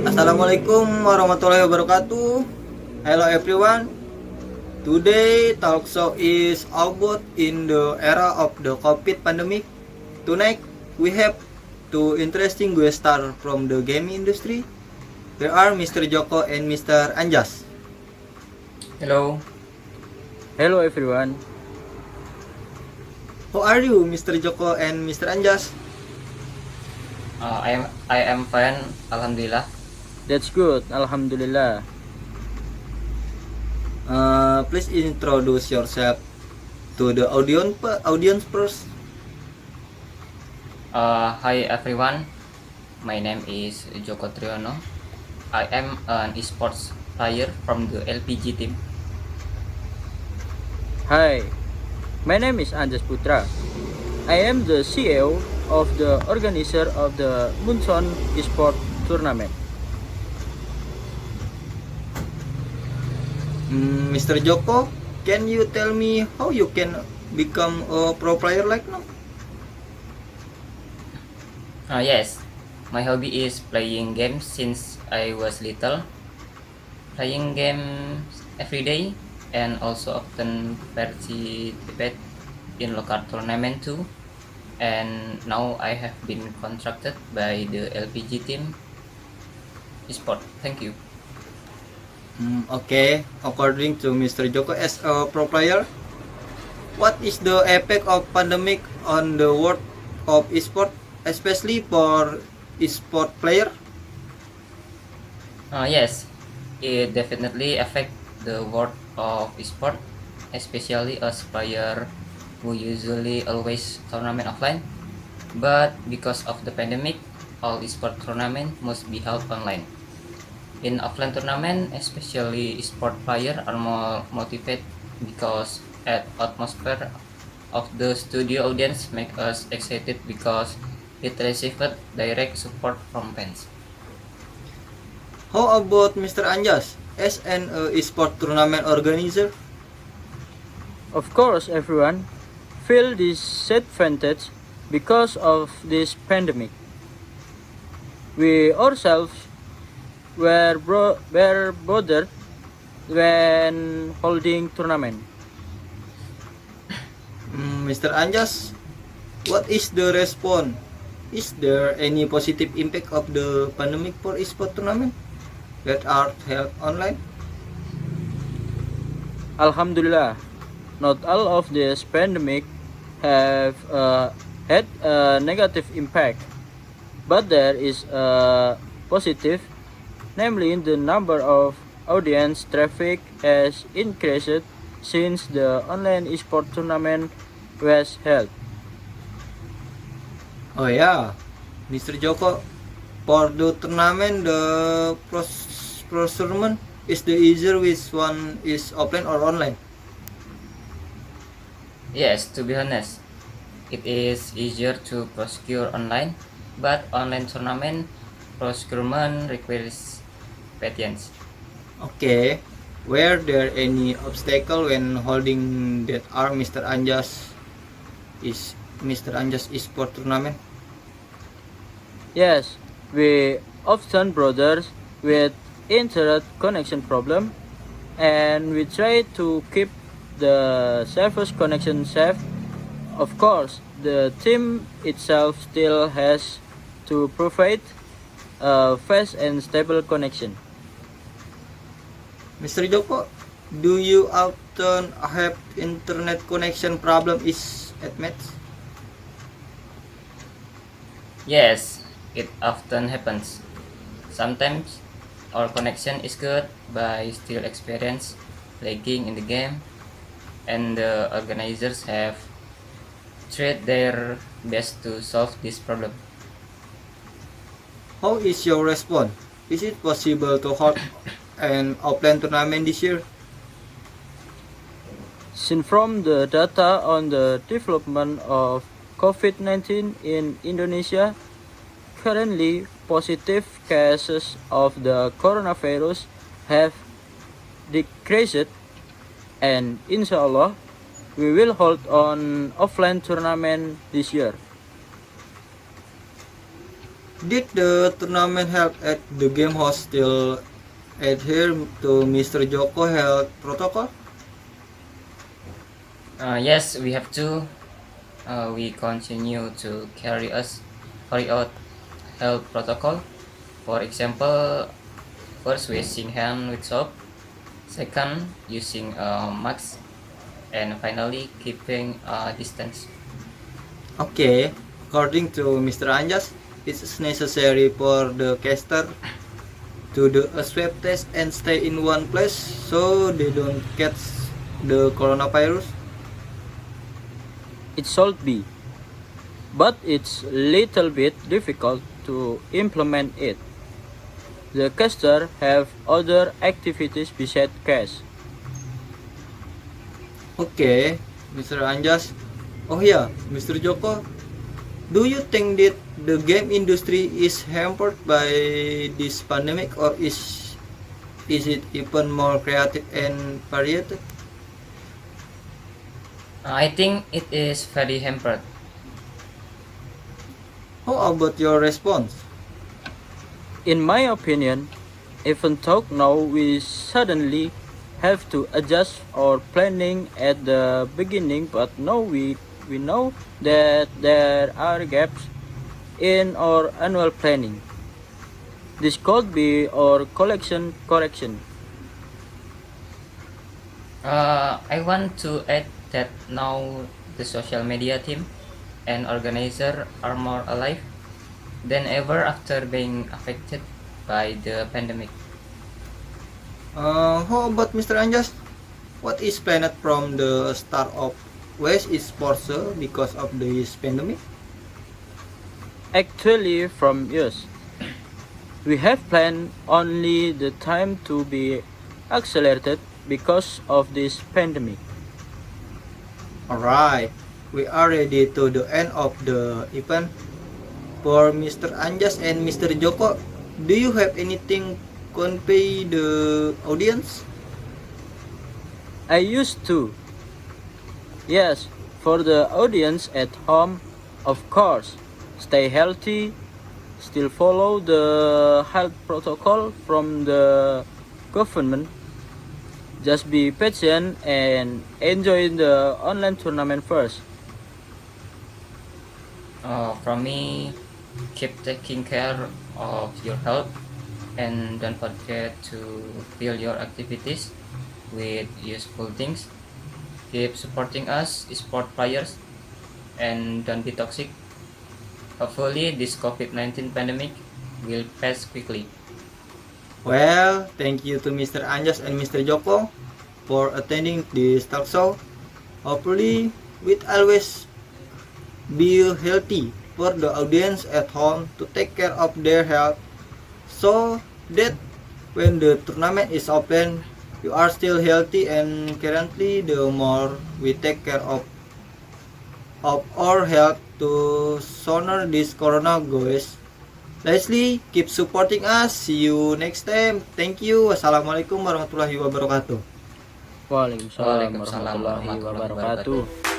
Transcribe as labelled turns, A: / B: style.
A: Assalamualaikum warahmatullahi wabarakatuh. Hello everyone. Today talk show is about in the era of the COVID pandemic. Tonight we have two interesting guest star from the game industry. There are Mr. Joko and Mr. Anjas.
B: Hello,
C: Hello everyone.
A: How are you, Mr. Joko and Mr. Anjas?
B: I am fine, Alhamdulillah.
C: That's good. Alhamdulillah.
A: Please introduce yourself to the audience first.
B: Hi everyone, my name is Joko Triyono. I am an esports player from the LPG team.
C: Hi. My name is Anjas Putra. I am the CEO of the organizer of the Munson Esport Tournament.
A: Mr. Joko, can you tell me how you can become a pro player like now?
B: Yes, my hobby is playing games since I was little. Playing games every day and also often participate in local tournament too. And now I have been contracted by the LPG team esport. Thank you.
A: Okay, according to Mr. Joko as a pro player, what is the effect of pandemic on the world of esport, especially for esport player?
B: Yes, it definitely affect the world of esport, especially as player who usually always tournament offline. But because of the pandemic, all esport tournament must be held online. In offline tournament, especially esport player are more motivated because at atmosphere of the studio audience make us excited because it received direct support from fans.
A: How about Mr. Anjas as an esport tournament organizer?
C: Of course, everyone feel disadvantaged because of this pandemic. We ourselves were bothered when holding tournament.
A: Mr. Anjas, what is the response? Is there any positive impact of the pandemic for esport tournament that are held online?
C: Alhamdulillah, not all of this pandemic have had a negative impact, but there is a positive, namely the number of audience traffic has increased since the online esport tournament was held.
A: Oh yeah, Mr. Joko, for the tournament, the procurement is the easier which one is offline or online.
B: Yes, to be honest, it is easier to procure online, but online tournament procurement requires patience.
A: Okay, were there any obstacle when holding that are Mr. Anjas esport tournament?
C: Yes, we often brothers with internet connection problem, and we try to keep the server's connection safe. Of course, the team itself still has to provide a fast and stable connection.
A: Mr. Joko, do you often have internet connection problem is at match?
B: Yes, it often happens. Sometimes our connection is good, but still experience lagging in the game, and the organizers have tried their best to solve this problem.
A: How is your response? Is it possible to hold an offline tournament this year?
C: Seen from the data on the development of COVID-19 in Indonesia, currently positive cases of the coronavirus have decreased, and inshallah we will hold on offline tournament this year.
A: Did the tournament held at the game host still adhere to Mr. Joko health protocol?
B: Yes, we have to. We continue to carry out health protocol. For example, first washing hand with soap, second using a mask, and finally keeping a distance.
A: Okay, according to Mr. Anjas, it's necessary for the caster to do a swab test and stay in one place so they don't catch the coronavirus.
C: It should be, but it's little bit difficult to implement it. The caster have other activities besides cash.
A: Okay, Mr. Anjas. Oh yeah, Mr. Joko, do you think that the game industry is hampered by this pandemic or is it even more creative and varied?
B: I think it is very hampered.
A: How about your response?
C: In my opinion, even though now we suddenly have to adjust our planning at the beginning, but now we know that there are gaps in our annual planning. This could be our collection correction.
B: I want to add that now the social media team and organizer are more alive than ever after being affected by the pandemic.
A: How about Mr. Anjas? What is planned from the start of West Esports because of this pandemic?
C: Actually, from years, we have planned only the time to be accelerated because of this pandemic.
A: Alright, we are ready to the end of the event. For Mr. Anjas and Mr. Joko, do you have anything convey the audience?
C: I used to. Yes, for the audience at home, of course, stay healthy, still follow the health protocol from the government. Just be patient and enjoy the online tournament first.
B: From me, keep taking care of your health and don't forget to fill your activities with useful things. Keep supporting us, sport players, and don't be toxic. Hopefully, this COVID-19 pandemic will pass quickly.
A: Well, thank you to Mr. Anjas and Mr. Joko for attending this talk show. Hopefully, we'll always be healthy for the audience at home to take care of their health so that when the tournament is open, you are still healthy and currently the more we take care of our health to sooner this corona goes. Leslie, keep supporting us. See you next time. Thank you. Wassalamualaikum warahmatullahi wabarakatuh.
C: Waalaikumsalam
B: Waalaikumsalam
C: warahmatullahi
B: warahmatullahi
C: wabarakatuh.